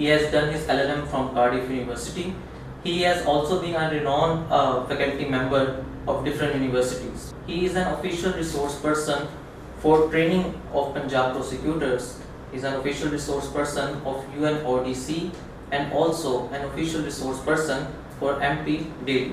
He has done his LLM from Cardiff University. He has also been a renowned faculty member of different universities. He is an official resource person for training of Punjab prosecutors. He is an official resource person of UNODC and also an official resource person for MP Daily.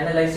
NLIC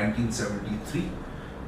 1973,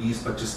20-25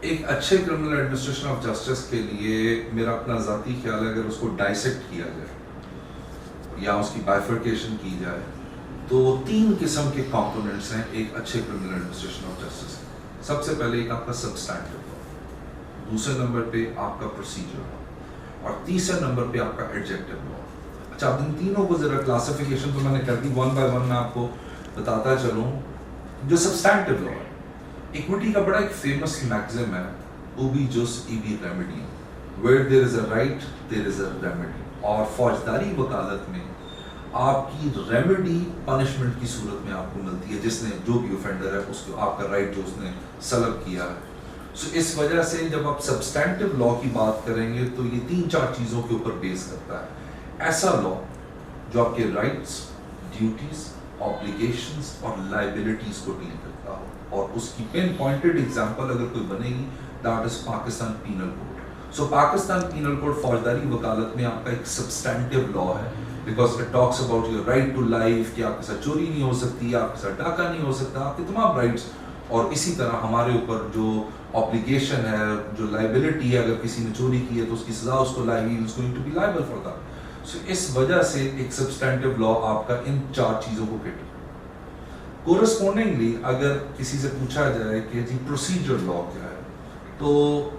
ایک اچھے criminal administration of justice کے لیے میرا اپنا ذاتی خیال ہے اگر اس کو ڈائسیکٹ کیا جائے یا اس کی بائیفرکیشن کی جائے تو 3 قسم کے کمپوننٹس ہیں ایک اچھے کرمنل ایڈمنسٹریشن آف جسٹس کے. سب سے پہلے ایک آپ کا سبسٹینٹیو لا، دوسرے نمبر پہ آپ کا پروسیجر لا، اور تیسرے نمبر پہ آپ کا ایڈجیکٹو لا. اچھا اب ان تینوں کو ذرا کلاسیفیکیشن تو میں نے کر دی، 1 بائی 1 میں آپ کو بتاتا چلوں. جو سبسٹینٹیو لا ہے، ایکوٹی کا بڑا ایک فیمس میگزم ہے OB juice Abbey remedy, where there is a right there is a remedy. اور فوجداری وکالت میں آپ کی ریمیڈی پنشمنٹ کی صورت میں آپ کو ملتی ہے، جس نے جو بھی اوفینڈر ہے اس کو آپ کا رائٹ جو اس نے سلب کیا ہے. سو اس وجہ سے جب آپ سبسٹینٹیو لا کی بات کریں گے تو یہ 3-4 چیزوں کے اوپر بیس کرتا ہے. ایسا لا جو آپ کے رائٹس، ڈیوٹیز، آبلیگیشنز اور لائبلٹیز کو ڈیل کرتا ہو، اور اس کی پن پوائنٹڈ ایگزامپل اگر کوئی بنے گی that is Pakistan Penal Code. So Pakistan Penal Code فوجداری وکالت میں آپ کا ایک سبسٹینٹیو لا ہے because it talks about your right to life, کہ آپ کے ساتھ چوری نہیں ہو سکتی، آپ کے ساتھ ڈاکہ نہیں ہو سکتا، آپ کے تمام رائٹس. اور اسی طرح ہمارے اوپر جو آبلیگیشن ہے، جو لائبلٹی ہے، اگر کسی نے چوری کی ہے تو اس کی سزا اس کو لائے گی، is going to be liable for that. So اس وجہ سے ایک سبسٹینٹیو لا آپ کا ان 4 چیزوں کو کٹ. کورسپونڈنگلی اگر کسی سے پوچھا جائے کہ جی پروسیجر لا کیا ہے، تو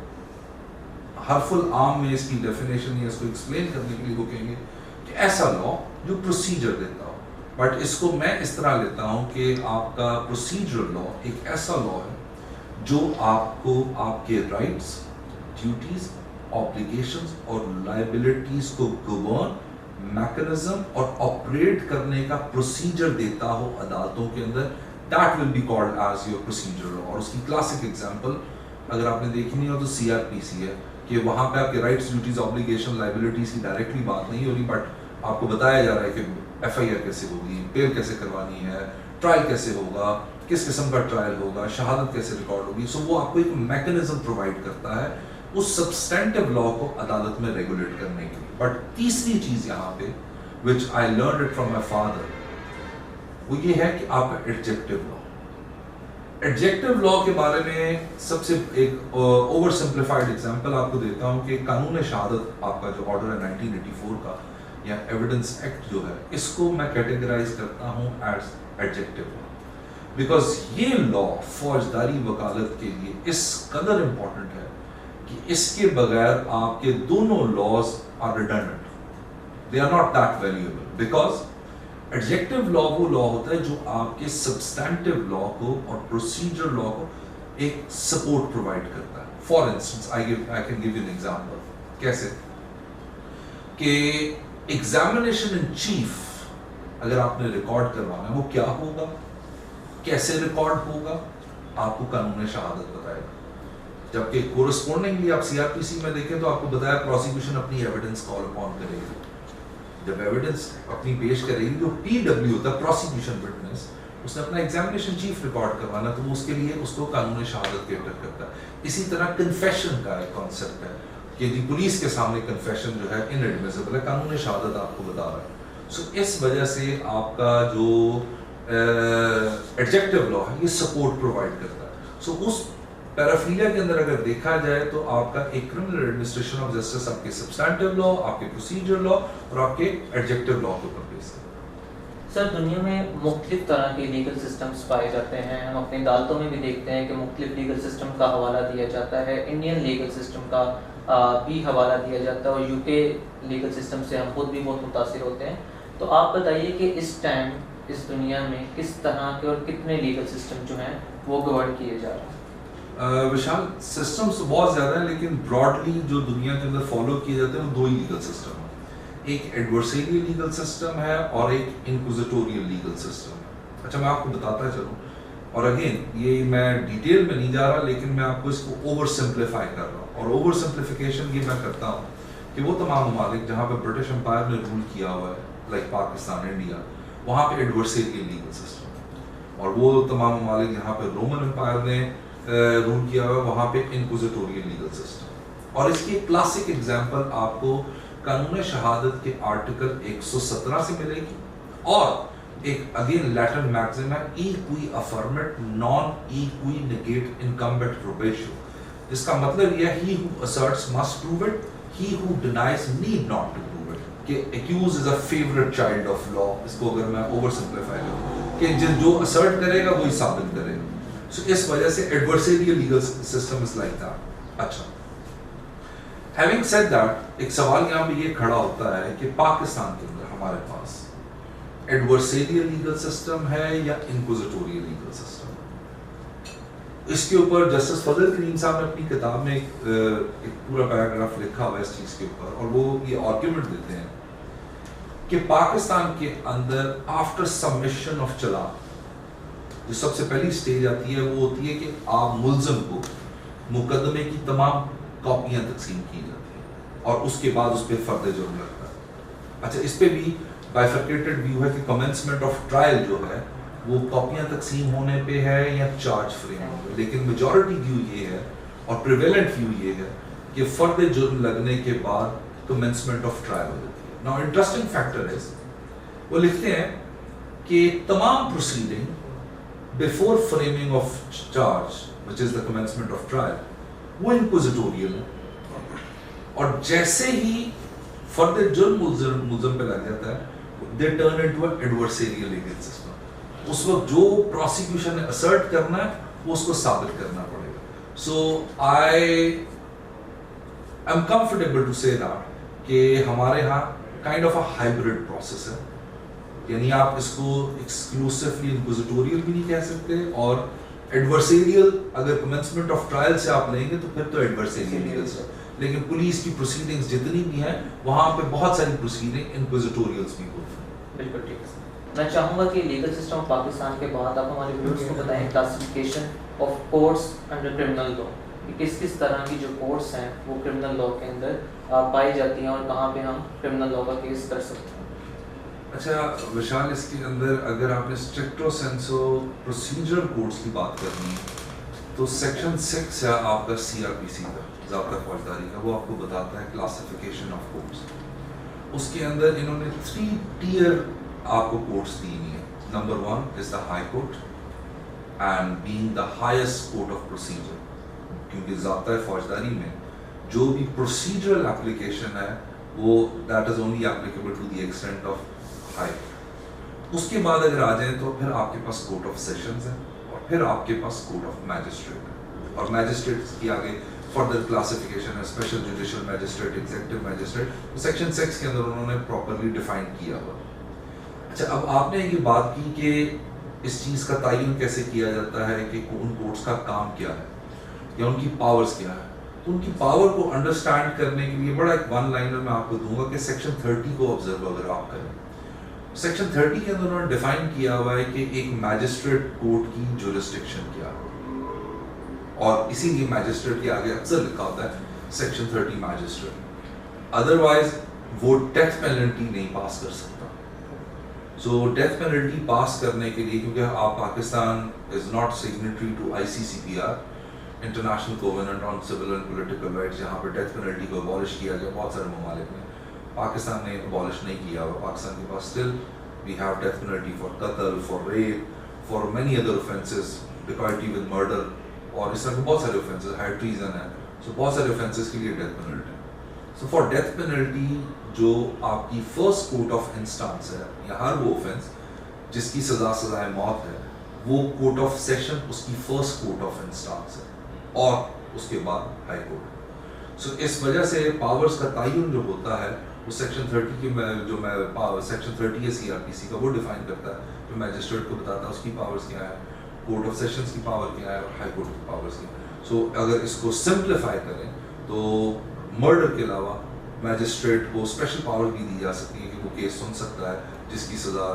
حرف العام میں اس کی ڈیفینیشن یا اس کو ایکسپلین کرنے کے لیے وہ کہیں گے کہ ایسا لا جو پروسیجر دیتا ہو. بٹ اس کو میں اس طرح لیتا ہوں کہ آپ کا پروسیجر لا ایک ایسا لا ہے جو آپ کو آپ کے رائٹس، ڈیوٹیز، آبلیگیشنز اور لائبلٹیز کو گورن، میکنزم اور آپریٹ کرنے کا پروسیجر دیتا ہو عدالتوں کے اندر. That will be called as your procedure law. اور اس کی کلاسک ایگزامپل اگر آپ نے دیکھی نہیں ہو تو CRPC ہے، کہ وہاں پہ آپ کے رائٹس، ڈیوٹیز، آبلیگیشن، لائبلٹیز کی ڈائریکٹلی بات نہیں ہو رہی، بٹ آپ کو بتایا جا رہا ہے کہ FIR کیسے ہوگی، بیل کیسے کروانی ہے، ٹرائل کیسے ہوگا، کس قسم کا ٹرائل ہوگا، شہادت کیسے ریکارڈ ہوگی. سو وہ آپ کو ایک میکنزم پرووائڈ کرتا ہے اس سبسٹینٹیو لا کو عدالت میں ریگولیٹ کرنے کے لیے. بٹ تیسری چیز یہاں پہ which I learned it from my father وہ یہ ہے کہ آپ کا ایڈجیکٹو لا. ایڈجیکٹو لا کے بارے میں سب سے ایک اوور سمپلیفائڈ ایگزامپل آپ کو دیتا ہوں کہ قانون شہادت آپ کا جو آرڈر ہے 1984 کا یا ایویڈنس ایکٹ جو ہے، اس کو میں کیٹیگرائز کرتا ہوں ایز ایڈجیکٹو لا، بیکاز یہ لا فوجداری وکالت کے لیے اس قدر امپورٹنٹ ہے کہ اس کے بغیر آپ کے دونوں laws are redundant. They are not that valuable because adjective law وہ law ہوتا ہے جو آپ کے substantive law کو اور procedure law کو ایک support provide کرتا ہے. For instance, I can give you an example. کیسے؟ کہ examination in chief اگر آپ نے ریکارڈ کروانا ہے وہ کیا ہوگا، کیسے ریکارڈ ہوگا، آپ کو قانون شہادت بتائے گا. جبکہ کورسپونڈنگلی آپ CRPC میں دیکھیں تو آپ کو بتایا پروسیکیوشن اپنی ایویڈنس کال اپون کرے گی. جب ایویڈنس اپنی پیش کرے گی، جو PW ہوتا ہے پروسیکیوشن وٹنس، اس نے اپنا ایگزامینیشن چیف ریکارڈ کروانا تو وہ اس کے لیے اس کو قانون شہادت کیٹر کرتا ہے. اسی طرح کنفیشن کا ایک کانسیپٹ ہے کہ جی پولیس کے سامنے کنفیشن جو ہے انیڈمیسیبل ہے، قانون شہادت آپ کو بتا رہا ہے. سو اس وجہ سے آپ کا جو ایڈجیکٹو لا ہے یہ سپورٹ پرووائڈ کرتا ہے. سو اس پیرافیلیا کے اندر اگر دیکھا جائے تو آپ کا ایک کرمنل ایڈمنسٹریشن آف جسٹس آپ کے سبسٹینٹیو لا، آپ کے پروسیجر لا اور آپ کے ایڈجیکٹو لا کے اوپر بیس ہے. سر دنیا میں مختلف طرح کے لیگل سسٹمز پائے جاتے ہیں. ہم اپنی عدالتوں میں بھی دیکھتے ہیں کہ مختلف لیگل سسٹم کا حوالہ دیا جاتا ہے. انڈین لیگل سسٹم کا بھی حوالہ دیا جاتا ہے اور UK لیگل سسٹم سے ہم خود بھی بہت متاثر ہوتے ہیں. تو آپ بتائیے کہ اس ٹائم اس دنیا میں کس طرح کے اور کتنے لیگل سسٹم جو ہیں وہ گورن کیے جا رہے ہیں؟ وشال سسٹمس تو بہت زیادہ ہیں لیکن براڈلی جو دنیا کے اندر فالو کیے جاتے ہیں وہ 2 ہی لیگل سسٹم ہیں. ایک ایڈورسریل لیگل سسٹم ہے اور ایک انکوزیٹوریل لیگل سسٹم ہے. اچھا میں آپ کو بتاتا چلوں، اور اگین یہ میں ڈیٹیل میں نہیں جا رہا لیکن میں آپ کو اس کو اوور سمپلیفائی کر رہا ہوں. اور اوور سمپلیفیکیشن یہ میں کرتا ہوں کہ وہ تمام ممالک جہاں پہ برٹش امپائر نے رول کیا ہوا ہے لائک پاکستان، انڈیا، وہاں پہ ایڈورسریل لیگل سسٹم ہے. اور وہ تمام ممالک جہاں پہ رومن امپائر نے رول کیا ہوا ہے وہاں پہ انکوزیٹوریل لیگل سسٹم. اور اس کی کلاسک ایگزامپل آپ کو قانون شہادت کے آرٹیکل 117 سے ملے گی. اور ایک اگین لیٹن میگزم ہے ای کوئی افرمٹ نان ای کوئی نگیٹ انکمبنٹ پروبیشن. اس کا مطلب یہ ہے he who asserts must prove it, he who denies need not to prove it. کہ accused is a favorite child of law. اس کو اگر میں اوور سمپلیفائی کروں کہ جو assert کرے گا وہی ثابت کرے گا. So اس وجہ سے adversarial legal system is like that. اچھا, having said that, ایک سوال یہاں پہ یہ کھڑا ہوتا ہے کہ پاکستان کے اندر ہمارے پاس adversarial legal system ہے یا inquisitorial legal system. اس کے اوپر جسٹس فضل کریم صاحب نے اپنی کتاب میں ایک پورا پیراگراف لکھا ہوا ہے اس چیز کے اوپر, اور وہ یہ آرگیومنٹ دیتے ہیں کہ پاکستان کے اندر آفٹر سبمیشن آف چلان جو سب سے پہلی سٹیج آتی ہے وہ ہوتی ہے کہ آپ ملزم کو مقدمے کی تمام کاپیاں تقسیم کی جاتی ہیں اور اس کے بعد اس پہ فرد جرم لگتا ہے. اچھا, اس پہ بھی بائیفرکیٹڈ ویو ہے کہ کمنسمنٹ آف ٹرائل جو ہے وہ کاپیاں تقسیم ہونے پہ ہے یا چارج فریم ہونے پہ, لیکن میجورٹی ویو یہ ہے اور پریویلنٹ ویو یہ ہے کہ فرد جرم لگنے کے بعد کمنسمنٹ آف ٹرائل ہو جاتی ہے. ناؤ انٹرسٹنگ فیکٹر ہے, وہ لکھتے ہیں کہ تمام proceeding before framing of charge which is the commencement of trial وہ انکوزیٹوریل ہے, اور جیسے ہی فرد جرم ملزم پہ لگ جاتا ہے they turn into an adversarial legal system. اس وقت جو پروسیکیوشن نے اسرٹ کرنا ہے وہ اس کو ثابت کرنا پڑے گا. سو I am comfortable to say that کہ ہمارے ہاں kind of a hybrid process ہے, یعنی آپ اس کو ایکسکلوسیولی انکوزیٹوریل بھی نہیں کہہ سکتے, اور ایڈورسیریل اگر کمنسمنٹ آف ٹرائل سے آپ لیں گے تو پھر تو ایڈورسیریل لیگل ہے, لیکن پولیس کی پروسیڈنگز جتنی بھی ہیں وہاں پہ بہت ساری پروسیڈنگ انکوزیٹوریلز بھی ہوتی ہیں. بالکل ٹھیک ہے. میں چاہوں گا کہ لیگل سسٹم آف پاکستان کے بعد آپ ہمارے ویورز کو بتائیں classification of courts under criminal law, کہ کس کس طرح کی جو کورٹس ہیں وہ کرمنل لا کے اندر پائی جاتی ہیں اور کہاں پہ ہم کرمنل لا کا کیس کر سکتے ہیں. اچھا وشال, اس کے اندر اگر آپ نے اسٹرکٹو سینسو پروسیجرل کورٹس کی بات کرنی ہے تو سیکشن 6 ہے آپ کا CRPC کا ضابطہ فوجداری کا, وہ آپ کو بتاتا ہے کلاسیفیکیشن آف کورٹس. اس کے اندر انہوں نے 3 ٹیئر آپ کو کورٹس دی ہوئی ہیں. Number 1 is the high court and being the highest court of procedure, کیونکہ ضابطہ فوجداری میں جو بھی پروسیجرل اپلیکیشن ہے وہ that is only applicable to the extent of high. اس کے بعد اگر آ جائیں تو پھر آپ کے پاس کورٹ آف سیشنز ہے, اور پھر آپ کے پاس کورٹ آف میجسٹریٹ ہے, اور میجسٹریٹ کی آگے فردر کلاسیفیکیشن ہے special judicial magistrate, executive magistrate, section 6 کے اندر انہوں نے پراپرلی ڈیفائن کیا ہوا. اچھا, اب آپ نے یہ بات کی کہ اس چیز کا تعین کیسے کیا جاتا ہے کہ ان کورٹس کا کام کیا ہے یا ان کی پاورز کیا ہے, تو ان کی پاور کو انڈرسٹینڈ کرنے کے لیے بڑا ایک ون لائنر میں آپ کو دوں گا کہ سیکشن 30 کو آبزرو اگر آپ کریں, سیکشن 30 کے اندر انہوں نے ڈیفائن کیا ہوا ہے کہ ایک میجسٹریٹ کورٹ کی جورسڈکشن کیا ہے, اور اسی لیے میجسٹریٹ کے آگے اکثر لکھا ہوتا ہے سیکشن 30 میجسٹریٹ, ادروائز وہ ڈیتھ پینلٹی نہیں پاس کر سکتا. سو ڈیتھ پینلٹی پاس کرنے کے لیے, کیونکہ آپ Pakistan is not signatory to ICCPR international covenant on civil and political rights, جہاں پہ ڈیتھ پینلٹی کو ابالش کیا گیا بہت سارے ممالک میں, پاکستان نے ابالش نہیں کیا ہوا. پاکستان کے پاس still we have death penalty for قتل, for rape, for many other offences, dacoity with murder, اور اس طرح کے بہت سارے اوفینسز, ہائی ٹریزن ہے, سو بہت سارے اوفینسز کے لیے death penalty. So for death penalty جو آپ کی فرسٹ کورٹ آف انسٹانس ہے, یا ہر وہ اوفینس جس کی سزائے موت ہے وہ کورٹ آف سیشن اس کی فرسٹ کورٹ آف انسٹانس ہے, اور اس کے بعد ہائی کورٹ. سو اس وجہ سے پاورز کا تعین جو ہوتا ہے وہ سیکشن 30 کی جو میں سیکشن 30 ہے CRPC کا وہ ڈیفائن کرتا ہے, جو میجسٹریٹ کو بتاتا ہے اس کی پاورز کیا ہے, کورٹ آف سیشنز کی پاور کیا ہے, اور ہائی کورٹ کی پاورز کیا ہے. سو اگر اس کو سمپلیفائی کریں تو مرڈر کے علاوہ میجسٹریٹ کو اسپیشل پاور بھی دی جا سکتی ہے کہ وہ کیس سن سکتا ہے جس کی سزا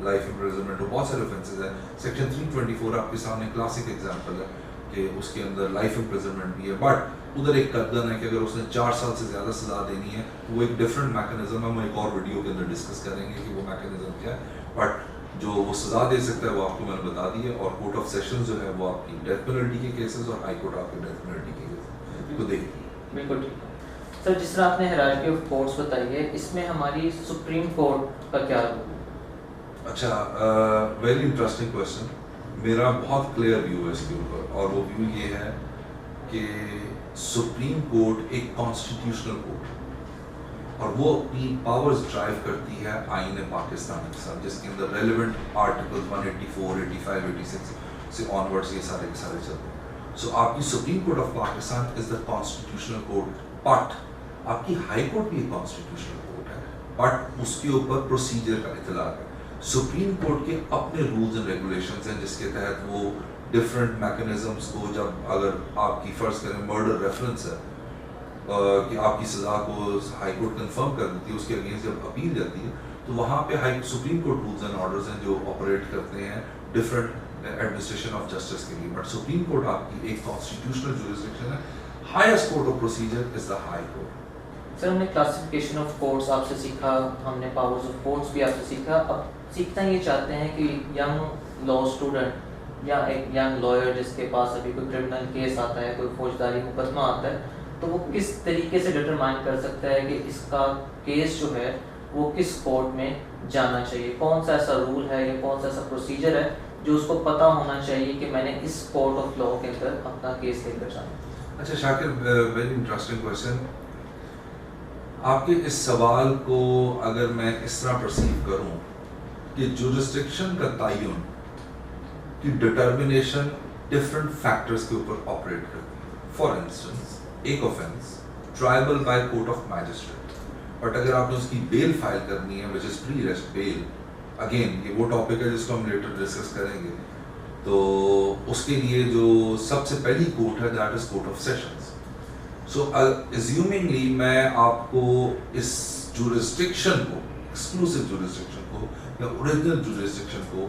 لائف امپریزنمنٹ ہو. بہت سارے اوفینسز ہیں, سیکشن 324 آپ کے سامنے کلاسک ایگزامپل ہے کہ اس کے اندر لائف امپریزنمنٹ بھی ہے, بٹ ادھر ایک قدغن ہے کہ اگر اس نے 4 سال سے زیادہ سزا دینی ہے تو وہ ایک ڈفرینٹ میکینزم ہے, ہم ایک اور ویڈیو کے اندر ڈسکس کریں گے کہ وہ میکینزم کیا ہے, بٹ جو وہ سزا دے سکتا ہے وہ آپ کو میں نے بتا دی ہے. اور کورٹ آف سیشن جو ہے وہ آپ کی ڈیتھ پینلٹی کے کیسز, اور ہائی کورٹ آپ کی ڈیتھ پینلٹی کے کیسز کو دیکھتی ہے. بالکل ٹھیک ہے سر. جس طرح آپ نے ہیرارکی آف کورٹس بتائی ہے, اس میں ہماری سپریم کورٹ کا کیا رول ہے؟ اچھا, ویری انٹرسٹنگ کویشچن. میرا بہت کلیئر ویو ہے اس کے اوپر, اور وہ ویو یہ ہے کہ سپریم کورٹ ایک کانسٹیٹیوشنل کورٹ ہے اور وہ اپنی پاورز ڈرائیو کرتی ہے آئین پاکستان کے ساتھ، جس کے اندر ریلیونٹ آرٹیکل 184 85 86 سے آنورڈز یہ سارے کے سارے چلتے ہیں. سو آپ کی supreme court of Pakistan is the constitutional court, but آپ کی ہائی کورٹ بھی ایک کانسٹیٹیوشنل کورٹ ہے، بٹ اس کے اوپر پروسیجر کا اطلاق ہے. سپریم کورٹ کے اپنے رولز اینڈ ریگولیشنز ہیں جس کے تحت وہ ڈفرینٹ میکنزمس کو، جب اگر آپ کی فرض کریں مرڈر ریفرنس ہے کہ آپ کی سزا کو ہائی کورٹ کنفرم کر دیتی ہے، اس کے اگینسٹ جب اپیل جاتی ہے تو وہاں پہ supreme court rules and orders ہیں جو آپریٹ کرتے ہیں ڈفرینٹ ایڈمنسٹریشن آف جسٹس کے لیے. بٹ سپریم کورٹ آپ کی ایک کانسٹیٹیوشنل جورسڈکشن ہے. Highest court of procedure is the high court. Sir ہم نے کلاسیفیکیشن آف کورٹس آپ سے سیکھا، ہم نے پاورز آف کورٹس بھی آپ سے سیکھا. اب سیکھنا یہ چاہتے ہیں کہ ینگ لا اسٹوڈنٹ یا ایک ینگ لائر جس کے پاس ابھی کوئی کرمنل کیس آتا ہے، کوئی فوجداری مقدمہ آتا ہے، تو وہ کس طریقے سے ڈٹرمائن کر سکتا ہے کہ اس کا کیس جو ہے وہ کس کورٹ میں جانا چاہیے؟ کون سا ایسا رول ہے یا کون سا ایسا پروسیجر ہے جو اس کو پتہ ہونا چاہیے کہ میں نے اس کورٹ آف لا کے اندر اپنا کیس لے کر جانا؟ اچھا شاکر، ویری انٹرسٹنگ کویشچن. آپ کے اس سوال کو اگر میں اس طرح پرسیو کروں کہ جورسڈکشن کا تعین کی ڈٹرمنیشن ڈفرینٹ فیکٹرز کے اوپر آپریٹ کرتی ہے. فار انسٹنس ایک offence tribal by court of magistrate, but اگر آپ نے اس کی بیل فائل کرنی ہے وچ از پری ریسٹ بیل، اگین یہ وہ ٹاپک ہے جس کو ہم لیٹر ڈسکس کریں گے، تو اس کے لیے جو سب سے پہلی کورٹ ہے that is court of sessions. So assumingly میں آپ کو اس جورسڈکشن کو، ایکسکلوسیو جورسڈکشن کو یا اوریجنل جورسڈکشن کو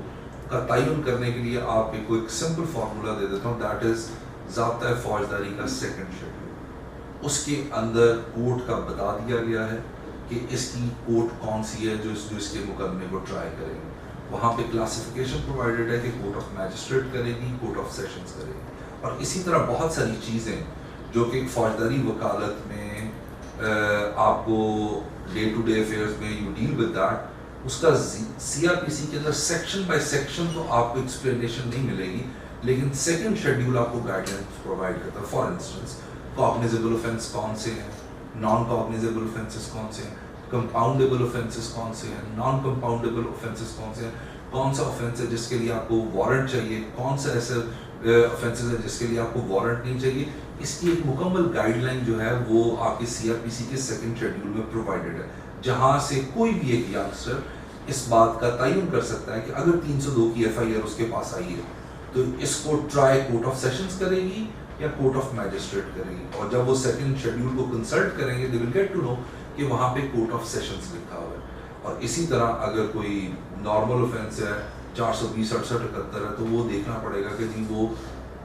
کا تعین کرنے کے لیے آپ کو ایک سمپل فارمولا دے دیتا ہوں، دیٹ از ضابطۂ فوجداری کا سیکنڈ شیڈول. اس کے اندر کورٹ کا بتا دیا گیا ہے کہ اس کی کورٹ کون سی ہے جو اس کے مقدمے کو ٹرائی کرے گی. وہاں پہ کلاسیفیکیشن پرووائڈیڈ ہے کہ کورٹ آف میجسٹریٹ کرے گی، کورٹ آف سیشنز کرے گی. اور اسی طرح بہت ساری چیزیں جو کہ فوجداری وکالت میں آپ کو ڈے ٹو ڈے افیئرز میں یو ڈیل ود دیٹ، اس کا سی آر پی سی کے اندر سیکشن بائی سیکشن تو آپ کو ایکسپلینیشن نہیں ملے گی، لیکن سیکنڈ شیڈیول آپ کو گائیڈ لائنس پرووائڈ کرتا ہے. فار انسٹنس کاگنیزیبل اوفینس کون سے ہیں، نان کاگنیزیبل اوفینسز کون سے ہیں، کمپاؤنڈیبل اوفینسز کون سے ہیں، نان کمپاؤنڈیبل اوفینسز کون سے ہیں، کون سا اوفینس ہے جس کے لیے آپ کو وارنٹ چاہیے، کون سا ایسے اوفینسز ہے جس کے لیے آپ کو وارنٹ نہیں چاہیے. اس کی ایک مکمل گائیڈ لائن جو ہے وہ آپ کے سی آر پی سی کے سیکنڈ شیڈیول میں پرووائڈیڈ ہے، جہاں سے کوئی بھی ایک یانگسٹر اس بات کا تعین کر سکتا ہے کہ اگر 302 کی ایف آئی آر اس کے پاس آئی ہے تو اس کو ٹرائی کورٹ آف سیشنز کرے گی یا کورٹ آف میجسٹریٹ کرے گی. اور جب وہ سیکنڈ شیڈیول کو کنسلٹ کریں گے دے ول گیٹ ٹو نو کہ وہاں پہ کورٹ آف سیشنز لکھا ہوا ہے. اور اسی طرح اگر کوئی نارمل اوفینس ہے 420 68 71 ہے تو وہ دیکھنا پڑے گا کہ جی وہ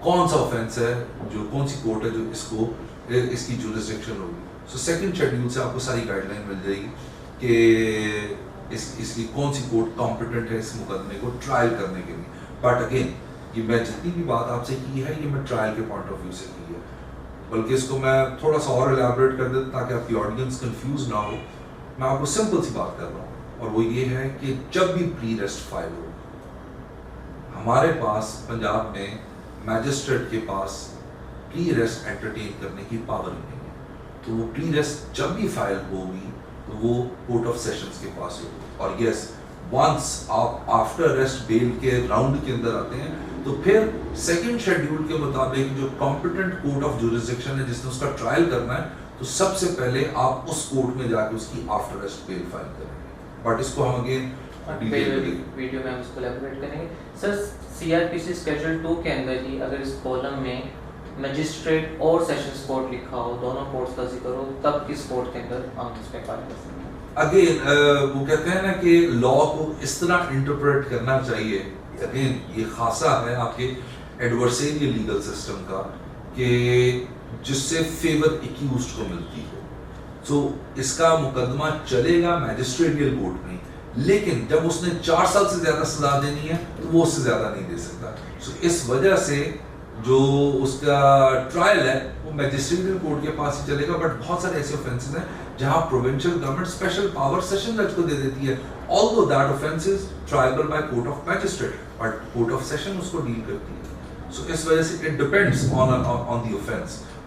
کون سا اوفینس ہے، جو کون سی کورٹ ہے جو اس کی جورسڈکشن ہوگی. سو سیکنڈ شیڈیول سے آپ کو ساری گائیڈ لائن مل جائے گی کہ اس کی کون سی کورٹ کمپیٹنٹ ہے اس مقدمے کو ٹرائل کرنے کے لیے. بٹ اگین یہ میں جتنی بھی بات آپ سے کی ہے یہ میں ٹرائل کے پوائنٹ آف ویو سے کی ہے، بلکہ اس کو میں تھوڑا سا اور الیبریٹ کر دیتا تاکہ آپ کی آڈینس کنفیوز نہ ہو. میں آپ کو سمپل سی بات کر رہا ہوں اور وہ یہ ہے کہ جب بھی پری ریسٹ فائل ہو، ہمارے پاس پنجاب میں میجسٹریٹ کے پاس پری ریسٹ انٹرٹین کرنے کی پاور نہیں ہے. تو وہ پری ریسٹ جب بھی فائل ہوگی تو وہ کورٹ آف سیشنز کے پاس ہوگی. اور یس ونس آپ آفٹر ریسٹ بیل کے راؤنڈ کے اندر آتے ہیں تو پھر سیکنڈ شیڈیول کے مطابق جو کمپیٹنٹ کورٹ آف جورسڈکشن ہے جس نے اس کا ٹرائل کرنا ہے تو سب سے پہلے آپ اس کورٹ میں جا کے اس کی آفٹر ریسٹ بیل فائل کریں گے. بٹ اس کو ہم اگین ویڈیو میں ہم اس کو ایلیبریٹ کریں گے. سر سی آر پی سی اسکیڈول 2 کے اندر ہی اگر اس کالم میں میجسٹریٹ اور سیشنز کورٹ لکھا ہو، دونوں کورٹس کا ذکر ہو، تب کس کورٹ کے اندر ہم اس پہ کار کر سکتے ہیں؟ اگین وہ کہتے ہیں نا کہ لا کو اس طرح انٹرپریٹ کرنا چاہیے. اگین یہ خاصہ ہے آپ کے ایڈورسیریل لیگل سسٹم کا کہ جس سے فیور ایکیوزڈ کو ملتی ہو. سو اس کا مقدمہ چلے گا میجسٹریٹل کورٹ میں، لیکن جب اس نے 4 سال سے زیادہ سزا دینی ہے تو وہ اس سے زیادہ نہیں دے سکتا. سو اس وجہ سے جو اس کا ٹرائل ہے وہ میجسٹریٹل کورٹ کے پاس ہی چلے گا. بٹ بہت سارے ایسے اوفینسز ہیں جہاں provincial government special power session جج کو دے دیتی ہے، although that offense is triable by court of magistrate, but court of session اس کو ڈیل کرتی ہے. So اس وجہ سے it depends on the offense.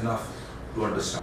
enough to understand.